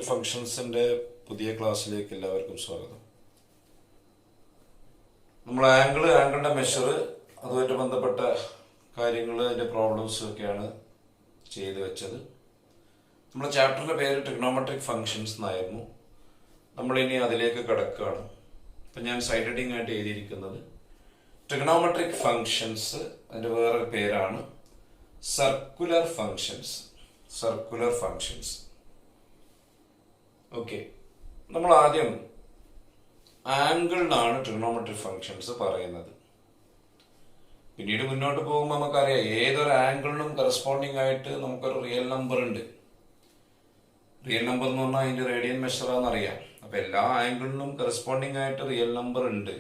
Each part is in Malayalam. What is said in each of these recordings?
ട്രിഗണോമെട്രിക് ഫംഗ്ഷൻസിന്റെ പുതിയ ക്ലാസ്സിലേക്ക് എല്ലാവർക്കും സ്വാഗതം. നമ്മൾ ആംഗിളുടെ മെഷർ, അതുമായിട്ട് ബന്ധപ്പെട്ട കാര്യങ്ങൾ, അതിന്റെ പ്രോബ്ലംസ് ഒക്കെയാണ് ചെയ്തു വെച്ചത്. നമ്മുടെ ചാപ്റ്ററിന്റെ പേര് ട്രിഗണോമെട്രിക് ഫംഗ്ഷൻസ് എന്നായിരുന്നു. നമ്മളിനി അതിലേക്ക് കടക്കുകയാണ്. അപ്പം ഞാൻ സൈഡ് ഹെഡിങ് ആയിട്ട് എഴുതിയിരിക്കുന്നത് ട്രിഗണോമെട്രിക് ഫംഗ്ഷൻസ്, അതിന്റെ വേറൊരു പേരാണ് സർക്കുലർ ഫംഗ്ഷൻസ്. ഓക്കെ, നമ്മൾ ആദ്യം ആംഗിളിനാണ് ട്രിഗണോമെട്രിക് ഫംഗ്ഷൻസ് പറയുന്നത്. പിന്നീട് മുന്നോട്ട് പോകുമ്പോൾ നമുക്കറിയാം ഏതൊരു ആംഗിളിനും കറസ്പോണ്ടിങ് ആയിട്ട് നമുക്കൊരു റിയൽ നമ്പർ ഉണ്ട്. റിയൽ നമ്പർ എന്ന് പറഞ്ഞാൽ അതിന്റെ റേഡിയൻ മെഷറാന്ന് അറിയാം. അപ്പൊ എല്ലാ ആംഗിളിനും കറസ്പോണ്ടിങ് ആയിട്ട് റിയൽ നമ്പർ ഉണ്ട്.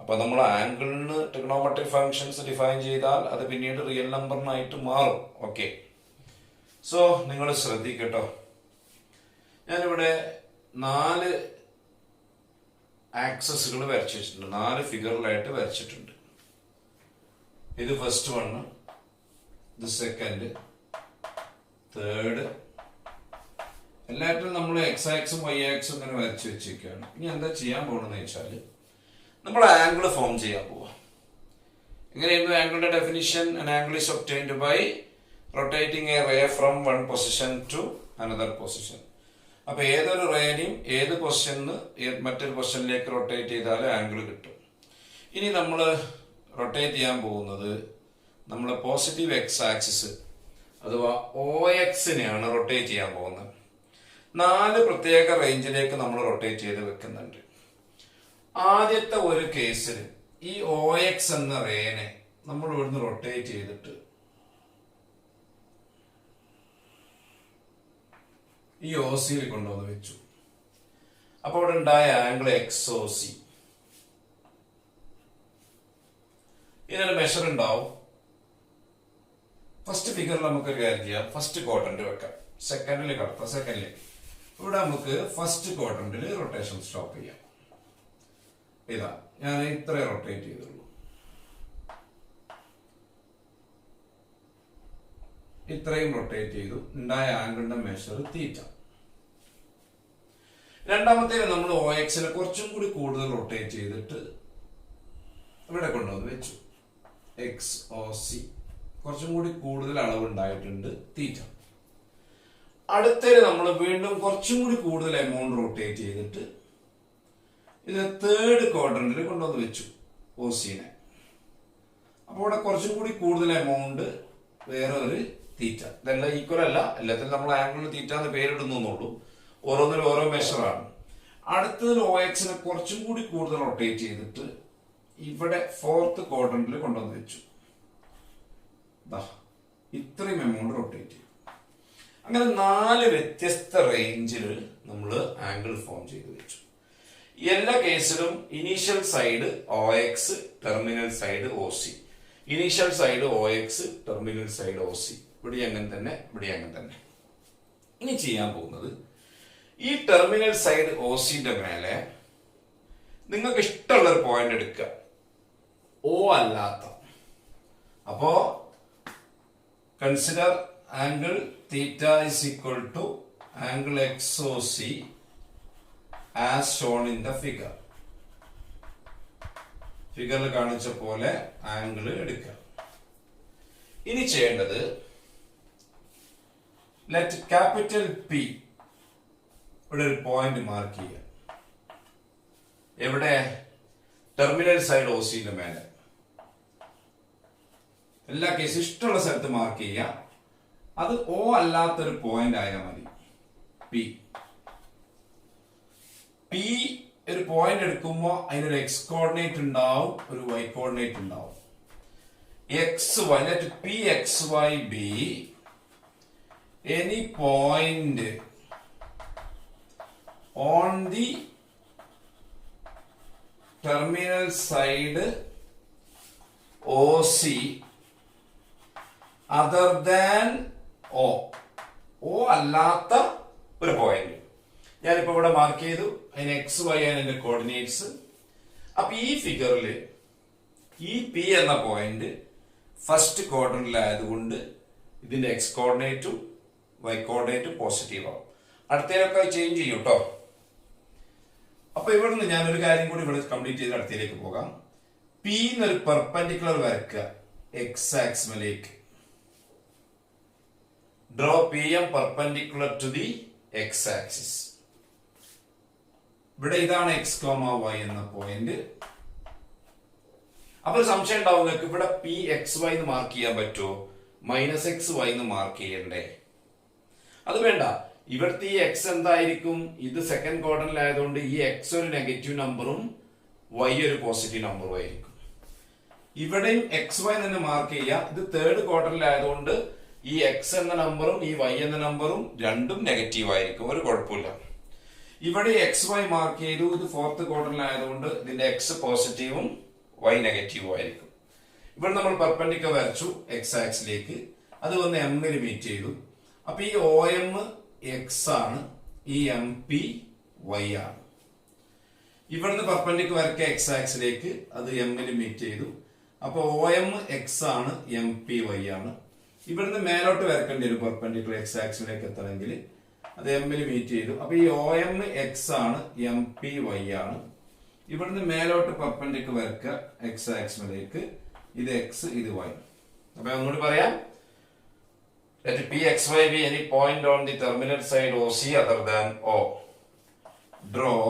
അപ്പൊ നമ്മൾ ആംഗിളിന് ട്രിഗണോമെട്രിക് ഫംഗ്ഷൻസ് ഡിഫൈൻ ചെയ്താൽ അത് പിന്നീട് റിയൽ നമ്പറിനായിട്ട് മാറും. ഓക്കെ, സോ നിങ്ങൾ ശ്രദ്ധിക്കട്ടോ. ഞാനിവിടെ 4 ആക്സസുകൾ വരച്ചു വെച്ചിട്ടുണ്ട്, 4 ഫിഗറിലായിട്ട് വരച്ചിട്ടുണ്ട്. ഇത് ഫസ്റ്റ് 1, ഇത് സെക്കൻഡ്, തേർഡ്. എല്ലാറ്റിലും നമ്മൾ എക്സ് ആക്സും വൈ ആക്സും ഇങ്ങനെ വരച്ചു വെച്ചിരിക്കുകയാണ്. ഇനി എന്താ ചെയ്യാൻ പോകണമെന്ന് വെച്ചാൽ നമ്മൾ ആംഗിൾ ഫോം ചെയ്യാൻ പോവാം. എങ്ങനെയായിരുന്നു ആംഗിളിന്റെ definition? an angle is obtained by rotating a ray from one position to another position. അപ്പൊ ഏതൊരു റേനെയും ഏത് പൊസിഷനിൽ മറ്റൊരു പൊസിഷനിലേക്ക് റൊട്ടേറ്റ് ചെയ്താൽ ആംഗിൾ കിട്ടും. ഇനി നമ്മൾ റൊട്ടേറ്റ് ചെയ്യാൻ പോകുന്നത് നമ്മളെ പോസിറ്റീവ് എക്സ് ആക്സിസ് അഥവാ OX-നെയാണ് റൊട്ടേറ്റ് ചെയ്യാൻ പോകുന്നത്. 4 പ്രത്യേക റേഞ്ചിലേക്ക് നമ്മൾ റൊട്ടേറ്റ് ചെയ്ത് വെക്കുന്നുണ്ട്. ആദ്യത്തെ ഒരു കേസിൽ ഈ OX എന്ന റേനെ നമ്മൾ ഇവിടുന്ന് റൊട്ടേറ്റ് ചെയ്തിട്ട് ഈ OC-യിൽ കൊണ്ടുവന്ന് വെച്ചു. അപ്പൊ അവിടെ ഉണ്ടായ ആംഗിൾ XOC. ഇതിനൊരു മെഷർ ഉണ്ടാവും. ഫസ്റ്റ് ഫിഗറിൽ നമുക്കൊരു കാര്യം ചെയ്യാം, ഫസ്റ്റ് ക്വാഡ്രന്റ് വെക്കാം. സെക്കൻഡിൽ കടത്താം. സെക്കൻഡിലേക്ക് ഇവിടെ നമുക്ക് ഫസ്റ്റ് ക്വാഡ്രന്റിൽ റൊട്ടേഷൻ സ്റ്റോപ്പ് ചെയ്യാം. ഇതാ ഞാൻ ഇത്ര റൊട്ടേറ്റ് ചെയ്തുള്ളൂ. ഇത്രയും റൊട്ടേറ്റ് ചെയ്തു. ഉണ്ടായ ആംഗിളിന്റെ മെഷർ തീറ്റ. രണ്ടാമത്തേന് നമ്മൾ OX-നെ കുറച്ചും കൂടി കൂടുതൽ റൊട്ടേറ്റ് ചെയ്തിട്ട് ഇവിടെ കൊണ്ടുവന്ന് വെച്ചു. XOC കുറച്ചും കൂടി കൂടുതൽ അളവ് ഉണ്ടായിട്ടുണ്ട്, തീറ്റ. അടുത്തേന് നമ്മൾ വീണ്ടും കുറച്ചും കൂടി കൂടുതൽ എമൗണ്ട് റൊട്ടേറ്റ് ചെയ്തിട്ട് ഇത് തേർഡ് ക്വാഡ്രന്റിൽ കൊണ്ടുവന്ന് വെച്ചു OC-നെ. അപ്പോൾ ഇവിടെ കുറച്ചും കൂടി കൂടുതൽ എമൗണ്ട്, വേറെ ഒരു തീറ്റ. ഇതെല്ലാം ഈക്വൽ അല്ല, എല്ലാത്തിലും നമ്മൾ ആംഗിളിന് തീറ്റ എന്ന് പേരിടുന്നുള്ളൂ. ഓരോന്നിനും ഓരോ മെഷറാണ്. അടുത്തതിൽ OX-നെ കുറച്ചും കൂടി കൂടുതൽ റൊട്ടേറ്റ് ചെയ്തിട്ട് ഇവിടെ ഫോർത്ത് ക്വാഡ്രന്റിൽ കൊണ്ടുവന്ന് വെച്ചു. ഇത്രയും എമൗണ്ട് റൊട്ടേറ്റ് ചെയ്തു. അങ്ങനെ 4 വ്യത്യസ്ത റേഞ്ചിൽ നമ്മൾ ആംഗിൾ ഫോം ചെയ്ത് വെച്ചു. എല്ലാ കേസിലും initial side OX, terminal side OC. Initial side OX, terminal side OC. ഇവിടെ അങ്ങനെ തന്നെ, ഇവിടെ അങ്ങനെ തന്നെ. ഇനി ചെയ്യാൻ പോകുന്നത് ഈ ടെർമിനൽ സൈഡ് OC-ന്റെ മേലെ നിങ്ങൾക്ക് ഇഷ്ടമുള്ള ഒരു പോയിന്റ് എടുക്കുക, O അല്ലാത്ത. അപ്പോ consider angle theta is equal to angle XOC as shown in the figure. ഫിഗറിൽ കാണിച്ച പോലെ ആംഗിൾ എടുക്കുക. ഇനി ചെയ്യേണ്ടത് ലെറ്റ് ക്യാപിറ്റൽ P ഇവിടെ ഒരു പോയിന്റ് മാർക്ക് ചെയ്യുക. എവിടെ? ടെർമിനൽ സൈഡ് OC-ന്റെ മേലെ. എല്ലാ കേസും ഇഷ്ടമുള്ള സ്ഥലത്ത് മാർക്ക് ചെയ്യുക. അത് O അല്ലാത്തൊരു പോയിന്റ് ആയാൽ മതി. P ഒരു പോയിന്റ് എടുക്കുമ്പോൾ അതിനൊരു X കോർഡിനേറ്റ് ഉണ്ടാവും, ഒരു Y കോർഡിനേറ്റ് ഉണ്ടാവും. XY, let PXY be any point on the terminal side OC other than O. O അല്ലാത്ത ഒരു പോയിന്റ് ഞാനിപ്പോ ഇവിടെ മാർക്ക് ചെയ്തു. അതിന് XY ആണ് എന്റെ കോർഡിനേറ്റ്സ്. അപ്പൊ ഈ ഫിഗറിൽ ഈ P എന്ന പോയിന്റ് ഫസ്റ്റ് ക്വാഡ്രന്റിലായതുകൊണ്ട് ഇതിന്റെ X കോർഡിനേറ്റും Y കോർഡിനേറ്റും പോസിറ്റീവ് ആവും. അടുത്തതിനൊക്കെ ചേഞ്ച് ചെയ്യും കേട്ടോ. അപ്പൊ ഇവിടുന്ന് ഞാനൊരു കാര്യം കൂടി ഇവിടെ കംപ്ലീറ്റ് ചെയ്ത് അടുത്തതിലേക്ക് പോകാം. പി എന്നൊരു പെർപെൻഡിക്കുലർ വരക്കുക എക്സ് ആക്സിസിലേക്ക്. Draw P M perpendicular to the x axis. ഇവിടെ ഇതാണ് എക്സ് കോമ വൈ എന്ന പോയിന്റ്. അപ്പൊ ഒരു സംശയം ഉണ്ടാവും നിങ്ങൾക്ക്, ഇവിടെ പി എക്സ് വൈ എന്ന് മാർക്ക് ചെയ്യാൻ പറ്റുമോ, മൈനസ് എക്സ് വൈ എന്ന് മാർക്ക് ചെയ്യണ്ടേ? അത് വേണ്ട. ഇവിടുത്തെ ഈ എക്സ് എന്തായിരിക്കും, ഇത് സെക്കൻഡ് ക്വാഡ്രന്റിലായതുകൊണ്ട് ഈ എക്സ് ഒരു നെഗറ്റീവ് നമ്പറും വൈ ഒരു പോസിറ്റീവ് നമ്പറും ആയിരിക്കും. ഇവിടെയും എക്സ് വൈ തന്നെ മാർക്ക് ചെയ്യാം. ഇത് തേർഡ് ക്വാഡ്രന്റിലായതുകൊണ്ട് ഈ എക്സ് എന്ന നമ്പറും ഈ വൈ എന്ന നമ്പറും രണ്ടും നെഗറ്റീവ് ആയിരിക്കും, ഒരു കുഴപ്പമില്ല. ഇവിടെ എക്സ് വൈ മാർക്ക് ചെയ്തു. ഇത് ഫോർത്ത് ക്വാഡ്രന്റിലായതുകൊണ്ട് ഇതിന്റെ എക്സ് പോസിറ്റീവും വൈ നെഗറ്റീവും ആയിരിക്കും. ഇവിടെ നമ്മൾ പെർപെൻഡിക്കുലർ വരച്ചു എക്സ് ആക്സിലേക്ക്. അത് വന്ന് എമ്മിൽ മീറ്റ് ചെയ്തു. അപ്പൊ ഈ ഒ എം എക്സ് ആണ്, ഈ എം പി വൈ ആണ്. ഇവിടുന്ന് പെർപെൻഡിക്കുലർ വരയ്ക്കുക എക്സ് ആക്സിലേക്ക്, അത് എമ്മിൽ മീറ്റ് ചെയ്തു. അപ്പൊ ഒ എം എക്സ് ആണ്, എം പി വൈ ആണ്. ഇവിടുന്ന് മേലോട്ട് വരക്കേണ്ടി വരും പെർപെൻഡിക്കുലർ എക്സ് ആക്സിലേക്ക് എത്തണമെങ്കിൽ. അത് എമ്മിൽ മീറ്റ് ചെയ്തു. അപ്പൊ ഈ ഒ എം എക്സ് ആണ്, എം പി വൈ ആണ്. ഇവിടുന്ന് മേലോട്ട് പെർപെൻഡിക്കുലർ വരക്കുക എക്സ് ആക്സിലേക്ക്. ഇത് എക്സ്, ഇത് വൈ. അപ്പൊ ഒന്നുകൂടി പറയാം. Let Pxy be any point on the terminal side OC other than O. Draw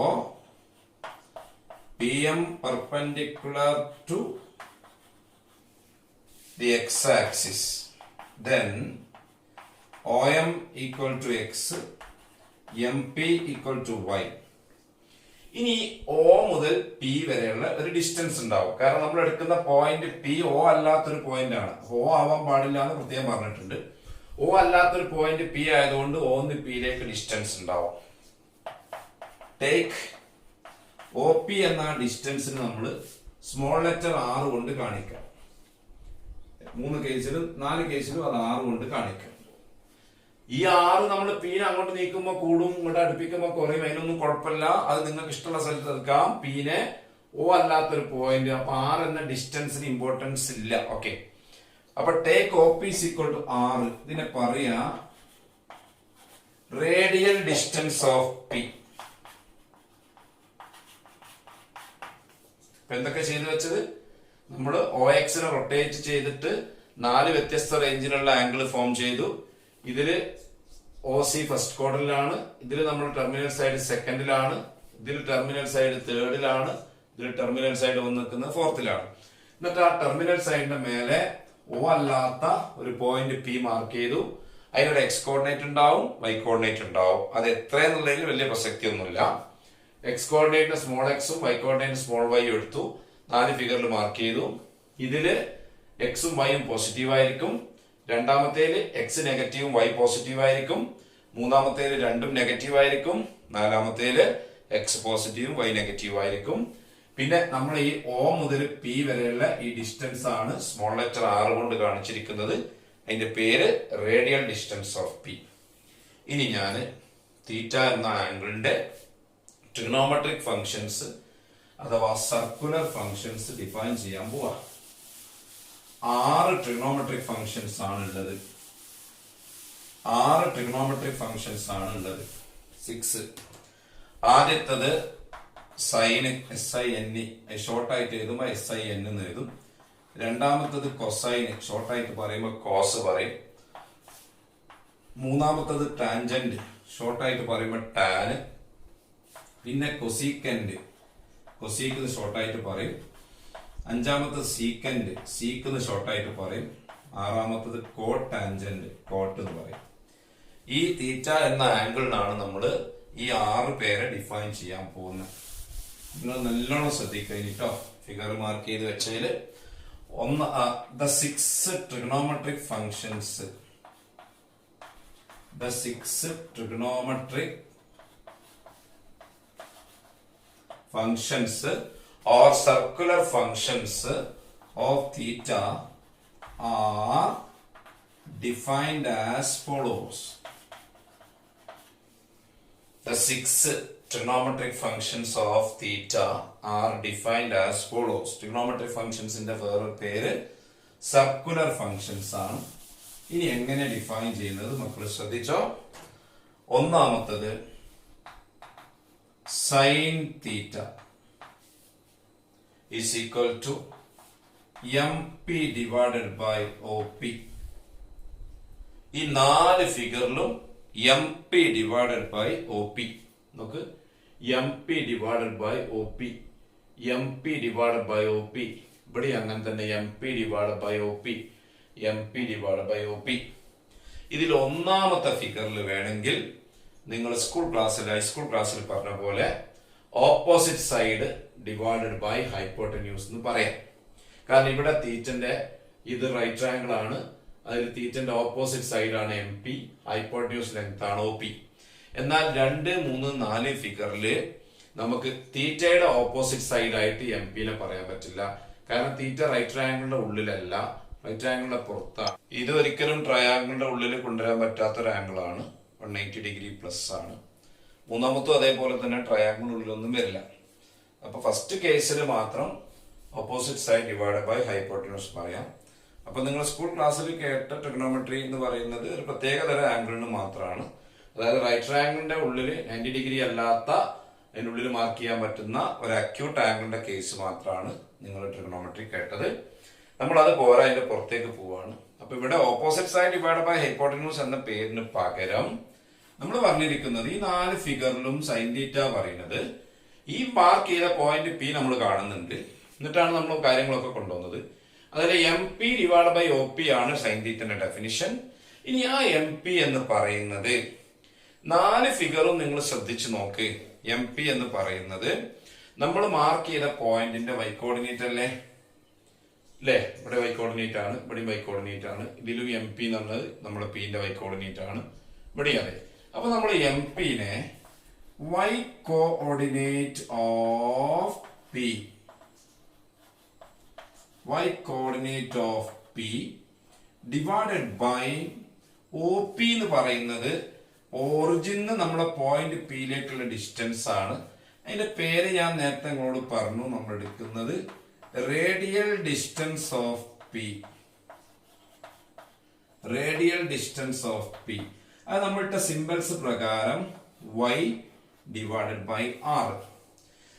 PM perpendicular to the x-axis. Then OM equal to x, MP equal to y. ഇനി O മുതൽ P വരെയുള്ള ഒരു ഡിസ്റ്റൻസ് ഉണ്ടാവും. കാരണം നമ്മൾ എടുക്കുന്ന പോയിന്റ് P O അല്ലാത്തൊരു പോയിന്റ് ആണ്. O ആവാൻ പാടില്ല എന്ന് പ്രത്യേകം പറഞ്ഞിട്ടുണ്ട്. O അല്ലാത്തൊരു പോയിന്റ് P ആയതുകൊണ്ട് O ന്ന് P യിലേക്ക് ഡിസ്റ്റൻസ് ഉണ്ടാവും. ടേക്ക് ഒ പി എന്ന ഡിസ്റ്റൻസിന് നമ്മൾ സ്മോൾ ലെറ്റർ R കൊണ്ട് കാണിക്കാം. 3 കേസിലും 4 കേസിലും അത് R കൊണ്ട് കാണിക്കാം. ഈ R നമ്മൾ P നെ അങ്ങോട്ട് നീക്കുമ്പോൾ കൂടും, ഇങ്ങോട്ട് അടുപ്പിക്കുമ്പോൾ കുറയും. അതിനൊന്നും കുഴപ്പമില്ല. അത് നിങ്ങൾക്ക് ഇഷ്ടമുള്ള സ്ഥലത്ത് എടുക്കാം. P നെ O അല്ലാത്തൊരു പോയിന്റ്. അപ്പൊ R എന്ന ഡിസ്റ്റൻസിന് ഇമ്പോർട്ടൻസ് ഇല്ല. ഓക്കെ. അപ്പൊ take O P equal to R. ഇതിനെ പറയാ റേഡിയൽ ഡിസ്റ്റൻസ് ഓഫ് പി. എന്തൊക്കെ ചെയ്തു വെച്ചത്, നമ്മൾ ഒ എക്സിനെ റൊട്ടേറ്റ് ചെയ്തിട്ട് 4 വ്യത്യസ്ത റേഞ്ചിലുള്ള ആംഗിൾ ഫോം ചെയ്തു. ഇതില് ഒ സി ഫസ്റ്റ് ക്വാർട്ടറിലാണ്, ഇതിൽ നമ്മൾ ടെർമിനൽ സൈഡ് സെക്കൻഡിലാണ്, ഇതിൽ ടെർമിനൽ സൈഡ് തേർഡിലാണ്, ഇതിൽ ടെർമിനൽ സൈഡ് വന്ന് നിൽക്കുന്നത് ഫോർത്തിലാണ്. എന്നിട്ട് ആ ടെർമിനൽ സൈഡിന്റെ മേലെ O അല്ലാത്ത ഒരു പോയിന്റ് P മാർക്ക് ചെയ്തു. അതിനൊരു എക്സ് കോർഡിനേറ്റ് ഉണ്ടാവും, വൈ കോർഡിനേറ്റ് ഉണ്ടാവും. അത് എത്രയെന്നുള്ളതിൽ വലിയ പ്രസക്തി ഒന്നുമില്ല. എക്സ് കോർഡിനേറ്റിന് സ്മോൾ എക്സും വൈ കോർഡിനേറ്റ് സ്മോൾ വൈ എടുത്തു. 4 ഫിഗറിൽ മാർക്ക് ചെയ്തു. ഇതില് എക്സും വൈയും പോസിറ്റീവ് ആയിരിക്കും. രണ്ടാമത്തേല് എക്സ് നെഗറ്റീവും വൈ പോസിറ്റീവ് ആയിരിക്കും. മൂന്നാമത്തേല് രണ്ടും നെഗറ്റീവ് ആയിരിക്കും. നാലാമത്തേല് എക്സ് പോസിറ്റീവും വൈ നെഗറ്റീവ് ആയിരിക്കും. പിന്നെ നമ്മൾ ഈ O മുതൽ P വരെയുള്ള ഈ ഡിസ്റ്റൻസ് ആണ് സ്മോൾ ലെറ്റർ R കൊണ്ട് കാണിച്ചിരിക്കുന്നത്. അതിന്റെ പേര് റേഡിയൽ ഡിസ്റ്റൻസ് ഓഫ് P. ഇനി ഞാൻ തീറ്റ എന്ന ആംഗിളിന്റെ ട്രിഗണോമെട്രിക് ഫങ്ഷൻസ് അഥവാ സർക്കുലർ ഫങ്ഷൻസ് ഡിഫൈൻ ചെയ്യാൻ പോവാ. 6 ട്രിഗണോമെട്രിക് ഫങ്ഷൻസ് ആണ് ഉള്ളത്. 6 ട്രിഗണോമെട്രിക് ഫങ്ഷൻസ് ആണ് ഉള്ളത്. 6. ആദ്യത്തത് സൈൻ SIN, ഷോർട്ടായിട്ട് എഴുതുമ്പോൾ SIN എന്ന് എഴുതും. രണ്ടാമത്തത് കൊസൈൻ, ഷോർട്ടായിട്ട് പറയുമ്പോൾ കോസ് പറയും. മൂന്നാമത്തത് ടാൻജന്റ്, ഷോർട്ടായിട്ട് പറയുമ്പോൾ ടാൻ. പിന്നെ കൊസീക്കൻഡ്, കൊസീക്ക് ഷോർട്ടായിട്ട് പറയും. അഞ്ചാമത്തത് സീക്കൻഡ്, സീക്ക് ഷോർട്ടായിട്ട് പറയും. ആറാമത്തത് കോട്ട് ടാൻജന്റ്, കോട്ട് എന്ന് പറയും. ഈ തീറ്റ എന്ന ആംഗിളിനാണ് നമ്മൾ ഈ 6 പേരെ ഡിഫൈൻ ചെയ്യാൻ പോകുന്നത്. നിങ്ങൾ നല്ലോണം ശ്രദ്ധിക്കുക കേട്ടോ. ഫിഗർ മാർക്ക് ചെയ്ത് വെച്ചതിൽ ഒന്ന് the 6 trigonometric functions, the 6 trigonometric functions or circular functions of theta are defined as follows. The 6 trigonometric functions of theta are defined as follows. Trigonometric functions in the വേറൊരു പേര് സർക്കുലർ ഫങ്ഷൻസ് ആണ്. ഇനി എങ്ങനെ ഡിഫൈൻ ചെയ്യുന്നത് മക്കൾ ശ്രദ്ധിച്ചോ. ഒന്നാമത്തത് sine theta is equal to M P divided by O P. ഈ 4 ഫിഗറിലും M P divided by O P. നോക്ക്, M P divided by O P, M P divided by O P. ഇവിടെ അങ്ങനെ തന്നെ M P divided by O P, M P divided by O P. ഇതിൽ ഒന്നാമത്തെ ഫിഗറിൽ വേണമെങ്കിൽ നിങ്ങൾ സ്കൂൾ ക്ലാസ്സിൽ ഹൈസ്കൂൾ ക്ലാസ്സിൽ പറഞ്ഞ പോലെ opposite side divided by hypotenuse എന്ന് പറയാം. കാരണം ഇവിടെ തീറ്റന്റെ ഇത് റൈറ്റ് ആംഗിൾ ആണ്, അതിൽ തീറ്റന്റെ ഓപ്പോസിറ്റ് സൈഡ് ആണ് എം പി, ഹൈപ്പോട്ടന്യൂസ് ലെങ്ത് ആണ് ഒ പി. എന്നാൽ 2, 3, 4 ഫിഗറിൽ നമുക്ക് തീറ്റയുടെ ഓപ്പോസിറ്റ് സൈഡ് ആയിട്ട് എം പിനെ പറയാൻ പറ്റില്ല. കാരണം തീറ്റ റൈറ്റ് ട്രയാങ്കിളിന്റെ ഉള്ളിലല്ല, റൈറ്റ് ആംഗിളിന്റെ പുറത്താണ്. ഇത് ഒരിക്കലും ട്രയാങ്കിളിന്റെ ഉള്ളിൽ കൊണ്ടുവരാൻ പറ്റാത്ത ഒരു ആംഗിൾ ആണ്, 180 ഡിഗ്രി പ്ലസ് ആണ്. മൂന്നാമത്തും അതേപോലെ തന്നെ ട്രയാങ്കിളിന്റെ ഉള്ളിലൊന്നും വരില്ല. അപ്പൊ ഫസ്റ്റ് കേസിൽ മാത്രം opposite side divide by hypotenuse പറയാം. അപ്പൊ നിങ്ങൾ സ്കൂൾ ക്ലാസ്സിൽ കേട്ട ട്രിഗണോമെട്രി എന്ന് പറയുന്നത് ഒരു പ്രത്യേക തരം ആംഗിളിന് മാത്രമാണ്. അതായത് റൈറ്റ് ട്രയാങ്കിളിന്റെ ഉള്ളിൽ 90 ഡിഗ്രി അല്ലാത്ത അതിനുള്ളിൽ മാർക്ക് ചെയ്യാൻ പറ്റുന്ന ഒരു അക്യൂട്ട് ആംഗിളിന്റെ കേസ് മാത്രമാണ് നിങ്ങൾ ട്രിഗണോമെട്രി കേട്ടത്. നമ്മൾ അത് പോരാ, അതിന്റെ പുറത്തേക്ക് പോവാണ്. അപ്പൊ ഇവിടെ opposite side divide by hypotenuse എന്ന പേരിന് പകരം നമ്മൾ പറഞ്ഞിരിക്കുന്നത് ഈ 4 ഫിഗറിലും സൈൻ തീറ്റ പറയുന്നത് ഈ മാർക്ക് ചെയ്ത പോയിന്റ് പി നമ്മൾ കാണുന്നുണ്ട്. എന്നിട്ടാണ് നമ്മൾ കാര്യങ്ങളൊക്കെ കൊണ്ടുവന്നത്. അതിൽ M P divide by O P ആണ് സൈൻ തീറ്റന്റെ ഡെഫിനിഷൻ. ഇനി ആ എം പി എന്ന് പറയുന്നത് 4 ഫിഗറും നിങ്ങൾ ശ്രദ്ധിച്ചു നോക്ക്. എം പി എന്ന് പറയുന്നത് നമ്മൾ മാർക്ക് ചെയ്ത പോയിന്റിന്റെ വൈ കോർഡിനേറ്റ് അല്ലേ? ഇവിടെ വൈ കോർഡിനേറ്റ് ആണ്, ഇവിടെയും വൈ കോർഡിനേറ്റ് ആണ്. ഇതിലും എം പി എന്നുള്ളത് നമ്മുടെ പിന്റെ വൈ കോർഡിനേറ്റ് ആണ്, ഇവിടെ അതെ. അപ്പൊ നമ്മൾ എം പിനെ Y coordinate of P, y coordinate of p divided by OP എന്ന് പറയുന്നത് ഒറിജിന് നമ്മളെ പോയിന്റ് പിയിലേക്കുള്ള ഡിസ്റ്റൻസ് ആണ്. അതിന്റെ പേര് ഞാൻ നേരത്തെ നിങ്ങളോട് പറഞ്ഞു. നമ്മൾ എടുക്കുന്നത് radial distance of P, radial distance of P. അത് നമ്മളുടെ സിംബൽസ് പ്രകാരം y ഡിവൈഡഡ് ബൈ r.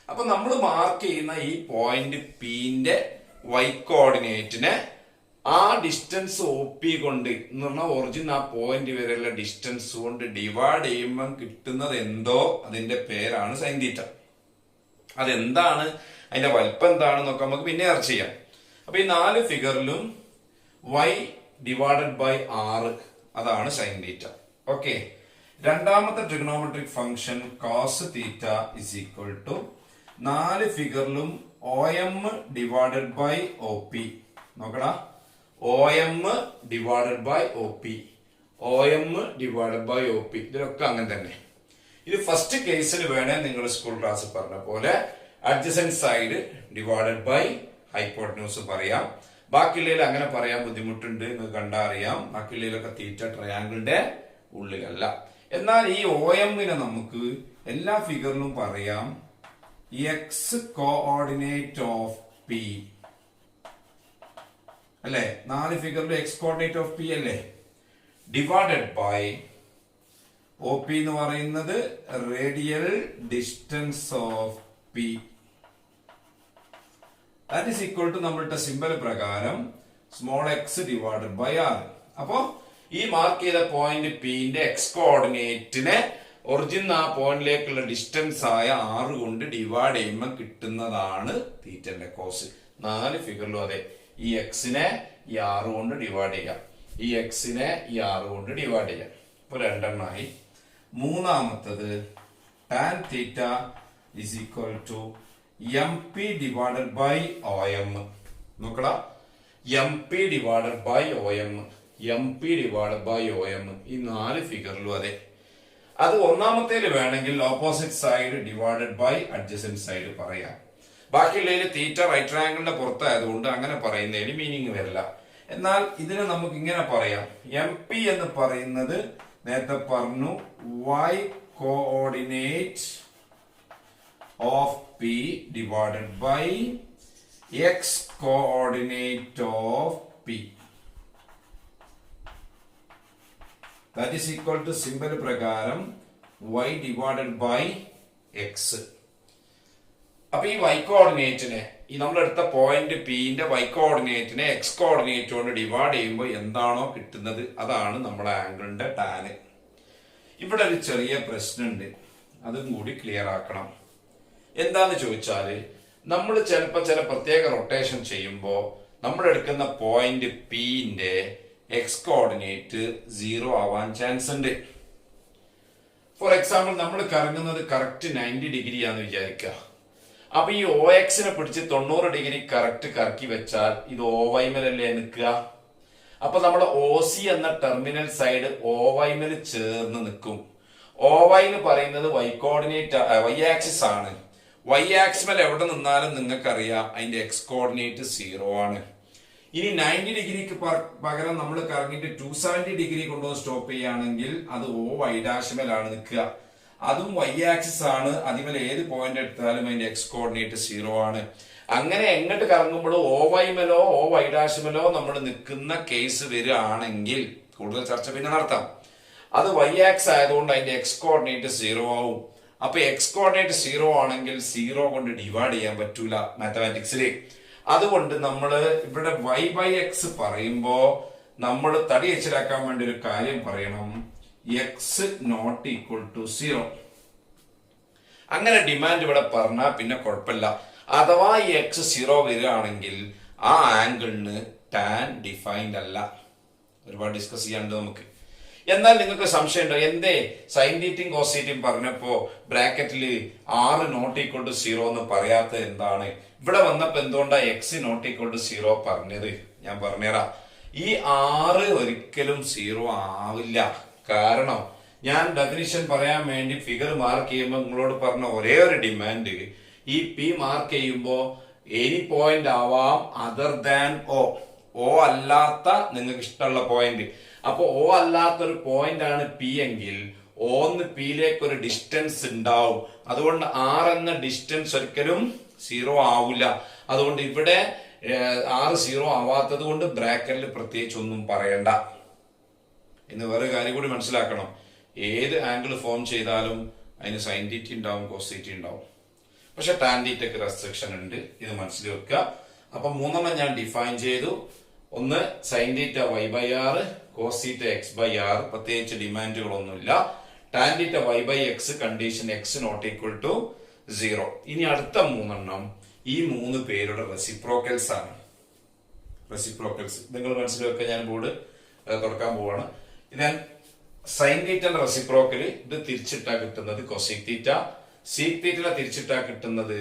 അപ്പൊ നമ്മൾ മാർക്ക് ചെയ്യുന്ന ഈ പോയിന്റ് പിന്റെ വൈ കോർഡിനേറ്റിനെ ആ ഡിസ്റ്റൻസ് ഒ പി കൊണ്ട് എന്ന് പറഞ്ഞാൽ ഒറിജിൻ ആ പോയിന്റ് വരെയുള്ള ഡിസ്റ്റൻസ് കൊണ്ട് ഡിവൈഡ് ചെയ്യുമ്പോൾ കിട്ടുന്നത് എന്തോ അതിന്റെ പേരാണ് സൈൻ തീറ്റ. അതെന്താണ്, അതിന്റെ വലിപ്പം എന്താണെന്നൊക്കെ നമുക്ക് പിന്നെ ചർച്ച ചെയ്യാം. അപ്പൊ ഈ 4 ഫിഗറിലും y ഡിവൈഡഡ് ബൈ r അതാണ് സൈൻ തീറ്റ. ഓക്കെ. രണ്ടാമത്തെ trigonometric function cos theta is equal to 4 ഫിഗറിലും OM ഡിവൈഡഡ് ബൈ OP. നോക്കടാ, OM divided by OP, OM divided by OP. ഇതിലൊക്കെ അങ്ങനെ തന്നെ. ഇത് ഫസ്റ്റ് കേസിൽ വേണേ നിങ്ങൾ സ്കൂൾ ക്ലാസ് പറഞ്ഞ പോലെ adjacent side divided by hypotenuse പറയാം. ബാക്കിയുള്ളതിൽ അങ്ങനെ പറയാൻ ബുദ്ധിമുട്ടുണ്ട്, നിങ്ങൾക്ക് കണ്ടറിയാം. ബാക്കിയുള്ളതിലൊക്കെ തീറ്റ ട്രയാങ്കിളിന്റെ ഉള്ളിലല്ല. എന്നാൽ ഈ OM നമുക്ക് എല്ലാ ഫിഗറിലും പറയാം എക്സ് കോഓർഡിനേറ്റ് ഓഫ് പി അല്ലെ? 4 ഫിഗറിൽ എക്സ് കോർഡിനേറ്റ് ഓഫ് പി അല്ലേ? ഡിവൈഡഡ് ബൈ ഒ പി എന്ന് പറയുന്നത് radial distance of P. That is equal to നമ്മളുടെ സിമ്പൽ പ്രകാരം small X divided by R. അപ്പോ ഈ മാർക്ക് ചെയ്ത പോയിന്റ് പിന്റെ എക്സ് കോർഡിനേറ്റിനെ ഒറിജിൻ ആ പോയിന്റിലേക്കുള്ള ഡിസ്റ്റൻസ് ആയ 6 കൊണ്ട് ഡിവൈഡ് ചെയ്യുമ്പോൾ കിട്ടുന്നതാണ് തീറ്റന്റെ കോസ്. 4 ഫിഗറിലും അതെ. ഈ എക്സിനെ ഈ 6 കൊണ്ട് ഡിവൈഡ് ചെയ്യാം, ഈ എക്സിനെ ഈ 6 കൊണ്ട് ഡിവൈഡ് ചെയ്യാം. ഇപ്പൊ 2 എണ്ണമായി. മൂന്നാമത്തത് tan theta is equal to M P divided by OM. നോക്കടാ, M P divided by OM, M P divided by OM. ഈ 4 ഫിഗറിലും അതെ. അത് ഒന്നാമത്തേല് വേണമെങ്കിൽ opposite side divided by adjacent side പറയാം. ബാക്കിയുള്ളതിൽ തീറ്റ റൈറ്റ് ട്രയാങ്കിളിന്റെ പുറത്തായതുകൊണ്ട് അങ്ങനെ പറയുന്നതിന് മീനിങ് വരില്ല. എന്നാൽ ഇതിനെ നമുക്ക് ഇങ്ങനെ പറയാം. എം പി എന്ന് പറയുന്നത് നേരത്തെ പറഞ്ഞു y coordinate of P divided by x coordinate of P. That is equal to സിമ്പൽ പ്രകാരം y ഡിവൈഡഡ് ബൈ എക്സ്. അപ്പൊ ഈ y കോർഡിനേറ്റിനെ, ഈ നമ്മളെടുത്ത പോയിന്റ് പിന്റെ y കോർഡിനേറ്റിനെ എക്സ് കോർഡിനേറ്റ് കൊണ്ട് ഡിവൈഡ് ചെയ്യുമ്പോൾ എന്താണോ കിട്ടുന്നത് അതാണ് നമ്മുടെ ആംഗിളിന്റെ ടാൻ. ഇവിടെ ഒരു ചെറിയ പ്രശ്നമുണ്ട്, അതും കൂടി ക്ലിയർ ആക്കണം. എന്താന്ന് ചോദിച്ചാല്, നമ്മൾ ചിലപ്പോൾ ചില പ്രത്യേക റൊട്ടേഷൻ ചെയ്യുമ്പോൾ നമ്മൾ എടുക്കുന്ന പോയിന്റ് പിന്റെ എക്സ് കോർഡിനേറ്റ് 0 ആവാൻ ചാൻസ് ഉണ്ട്. ഫോർ എക്സാമ്പിൾ നമ്മൾ കറങ്ങുന്നത് കറക്റ്റ് 90 ഡിഗ്രി ആണെന്ന് വിചാരിക്കുക. അപ്പൊ ഈ ഒ എക്സിനെ പിടിച്ച് 90 ഡിഗ്രി കറക്റ്റ് കറക്കി വെച്ചാൽ ഇത് ഒ വൈമലല്ലേ നിൽക്കുക. അപ്പൊ നമ്മൾ ഒ സി എന്ന ടെർമിനൽ സൈഡ് ഒ വൈമൽ ചേർന്ന് നിൽക്കും. ഒ വൈ എന്ന് പറയുന്നത് വൈ കോർഡിനേറ്റ് വൈ ആക്സിസ് ആണ്. വൈ ആക്സിമൽ എവിടെ നിന്നാലും നിങ്ങൾക്കറിയാം അതിന്റെ എക്സ് കോർഡിനേറ്റ് 0 ആണ്. ഇനി 90 ഡിഗ്രിക്ക് പകരം നമ്മൾ കറങ്ങിയിട്ട് 270 ഡിഗ്രി കൊണ്ടുവന്ന് സ്റ്റോപ്പ് ചെയ്യുകയാണെങ്കിൽ അത് ഓ വൈ ഡാഷിമലാണ് നിൽക്കുക. അതും വൈ ആക്സിസ് ആണ്. അതിമേൽ ഏത് പോയിന്റ് എടുത്താലും അതിന്റെ എക്സ് കോർഡിനേറ്റ് 0 ആണ്. അങ്ങനെ എങ്ങോട്ട് കറങ്ങുമ്പോഴും ഓ വൈമലോ ഓ വൈ ഡാഷിമലോ നമ്മൾ നിൽക്കുന്ന കേസ് വരികയാണെങ്കിൽ, കൂടുതൽ ചർച്ച പിന്നെ നടത്താം, അത് വൈ ആക്സ് ആയതുകൊണ്ട് അതിന്റെ എക്സ് കോർഡിനേറ്റ് 0 ആവും. അപ്പൊ എക്സ് കോർഡിനേറ്റ് 0 ആണെങ്കിൽ 0 കൊണ്ട് ഡിവൈഡ് ചെയ്യാൻ പറ്റൂല മാത്തമാറ്റിക്സിൽ. അതുകൊണ്ട് നമ്മൾ ഇവിടെ y ബൈ എക്സ് പറയുമ്പോ നമ്മൾ തടി വെച്ചിലാക്കാൻ വേണ്ടി ഒരു കാര്യം പറയണം, എക്സ് നോട്ട് ഈക്വൽ ടു 0. അങ്ങനെ ഡിമാൻഡ് ഇവിടെ പറഞ്ഞാൽ പിന്നെ കുഴപ്പമില്ല. അഥവാ ഈ എക്സ് 0 വരികയാണെങ്കിൽ ആ ആംഗിളിന് ടാൻ ഡിഫൈൻഡ് അല്ല. ഒരുപാട് ഡിസ്കസ് ചെയ്യാണ്ട് നമുക്ക്. എന്നാൽ നിങ്ങൾക്ക് സംശയം ഉണ്ടോ, എന്തേ സൈൻ തീറ്റയും കോസ് തീറ്റയും പറഞ്ഞപ്പോ ബ്രാക്കറ്റിൽ 6 നോട്ട് ഈക്വൽ ടു 0 എന്ന് പറയാത്തത് എന്താണ്? ഇവിടെ വന്നപ്പോ എന്തുകൊണ്ടാ എക്സ് നോട്ട് ഈക്വൽ ടു 0 പറഞ്ഞത്? ഞാൻ പറഞ്ഞുതരാം. ഈ 6 ഒരിക്കലും 0 ആവില്ല. കാരണം ഞാൻ ഡെഫിനിഷൻ പറയാൻ വേണ്ടി ഫിഗർ മാർക്ക് ചെയ്യുമ്പോൾ നിങ്ങളോട് പറഞ്ഞ ഒരേ ഒരു ഡിമാൻഡ്, ഈ പി മാർക്ക് ചെയ്യുമ്പോ എനി പോയിന്റ് ആവാം അതർ ദാൻ ഓ. ഓ അല്ലാത്ത നിങ്ങൾക്ക് ഇഷ്ടമുള്ള പോയിന്റ്. അപ്പൊ ഓ അല്ലാത്തൊരു പോയിന്റ് ആണ് പി എങ്കിൽ ഓന്ന് പിയിലേക്ക് ഒരു ഡിസ്റ്റൻസ് ഉണ്ടാവും. അതുകൊണ്ട് 6 എന്ന ഡിസ്റ്റൻസ് ഒരിക്കലും 0 ആവില്ല. അതുകൊണ്ട് ഇവിടെ 6 0 ആവാത്തത് കൊണ്ട് ബ്രാക്കറ്റിൽ പ്രത്യേകിച്ച് ഒന്നും പറയണ്ട എന്ന് വേറെ കാര്യം കൂടി മനസ്സിലാക്കണം. ഏത് ആംഗിൾ ഫോം ചെയ്താലും അതിന് സൈൻ തീറ്റ ഉണ്ടാവും, കോസ് തീറ്റ ഉണ്ടാവും. പക്ഷെ ടാൻ തീറ്റയ്ക്ക് റെസ്ട്രിക്ഷൻ ഉണ്ട്, ഇത് മനസ്സിൽ വെക്കുക. അപ്പൊ 3 ഞാൻ ഡിഫൈൻ ചെയ്തു. ഒന്ന് sine theta y by R, cos theta x by R, പ്രത്യേകിച്ച് ഡിമാൻഡുകളൊന്നുമില്ല. Tan theta y by x condition x not equal to 0. ഇനി അടുത്ത 3 ഈ 3 പേരുടെ റെസിപ്രോക്കൽസ് ആണ്. റെസിപ്രോക്കൽസ് നിങ്ങൾ മനസ്സിൽ വെക്കുക. ഞാൻ ബോർഡ് തുറക്കാൻ പോവാണ്. ഞാൻ സൈൻ തീറ്റന്റെ റെസിപ്രോക്കല് ഇത് തിരിച്ചിട്ടാ കിട്ടുന്നത് കൊസീക് തീറ്റ, സീക് തീറ്റ തിരിച്ചിട്ടാ കിട്ടുന്നത്